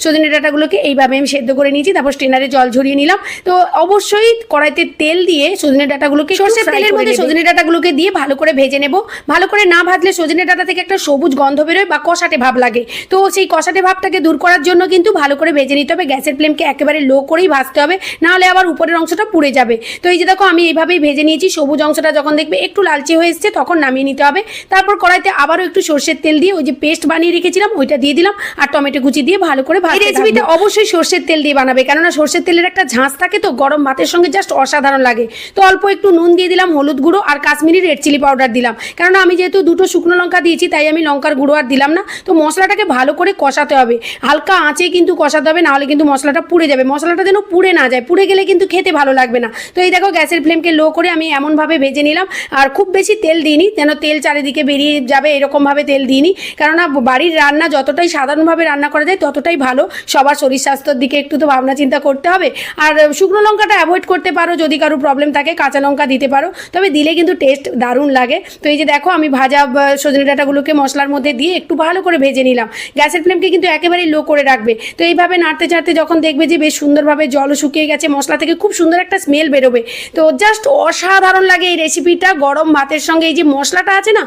সজনে ডাঁটাগুলোকে এইভাবে আমি সেদ্ধ করে নিয়েছি, তারপর স্ট্রেনারে জল ঝরিয়ে নিলাম। তো অবশ্যই কড়াইতে তেল দিয়ে সজনে ডাঁটাগুলোকে, সরষের তেলের মধ্যে সজনে ডাঁটাগুলোকে দিয়ে ভালো করে ভেজে নেব। ভালো করে না ভাজলে সজনে ডাঁটা থেকে একটা সবুজ গন্ধ বেরোয় বা কষাটে ভাব লাগে। তো সেই কষাটে ভাবটাকে দূর করার জন্য কিন্তু ভালো করে ভেজে নিতে হবে। গ্যাসের ফ্লেমকে একেবারে লো করেই ভাজতে হবে, নাহলে আবার উপরের অংশটা পুড়ে যাবে। তো এই যে দেখো আমি এইভাবেই ভেজে নিয়েছি। সবুজ অংশটা যখন দেখবে একটু লালচে হয়ে এসছে তখন নামিয়ে নিতে হবে। তারপর কড়াইতে আবারও একটু সরষের তেল দিয়ে ওই যে পেস্ট বানিয়ে রেখেছিলাম ওইটা দিয়ে দিলাম, আর টমেটো কুচি দিয়ে ভালো করে ভাজতে থাকবো। এই রেসিপিটা অবশ্যই সরষের তেল দিয়ে বানাবে, কেননা সরষের তেলের একটা ঝাঁজ থাকে, তো গরম ভাতের সঙ্গে জাস্ট অসাধারণ লাগে। তো অল্প একটু নুন দিয়ে দিলাম, হলুদ গুঁড়ো আর কাশ্মীরি রেড চিলি পাউডার দিলাম, কেননা আমি যেহেতু দুটো শুকনো লঙ্কা দিয়েছি তাই আমি লঙ্কার গুঁড়ো আর দিলাম না। তো মশলাটাকে ভালো করে কষাতে হবে, হালকা আঁচে কিন্তু কষাতে হবে, নাহলে কিন্তু মশলাটা পুড়ে যাবে। মশলাটা যেন পুড়ে না যায়, পুড়ে গেলে কিন্তু খেতে ভালো লাগবে না। তো এই দেখো গ্যাসের ফ্লেমকে লো করে আমি এমনভাবে ভেজে নিলাম, আর খুব বেশি তেল দিইনি, যেন তেল চারিদিকে বেরিয়ে যাবে এরকমভাবে তেল দিইনি, কেননা বাড়ির রান্না যতটাই সাধারণভাবে রান্না করা যায় ততটাই ভালো। সবার শরীর স্বাস্থ্যের দিকে একটু তো ভাবনা চিন্তা করতে হবে। আর শুকনো লঙ্কাটা অ্যাভয়েড করতে পারো, যদি কারো প্রবলেম থাকে কাঁচা লঙ্কা দিতে পারো, তবে দিলে কিন্তু টেস্ট দারুণ লাগে। তো এই যে দেখো আমি ভাজা সজনে ডাঁটাগুলোকে মশলার মধ্যে দিয়ে একটু ভালো করে ভেজে নিলাম। গ্যাসের ফ্লেমকে কিন্তু একেবারেই লো করে রাখবে। তো এইভাবে নাড়তে চাড়তে যখন দেখবে যে বেশ সুন্দরভাবে জল শুকিয়ে গেছে, মশলা থেকে খুব সুন্দর একটা স্মেল বেরোবে। তো জাস্ট অসাধারণ লাগে এই রেসিপিটা গরম ভাতের সঙ্গে। এই যে মশলাটা আছে না,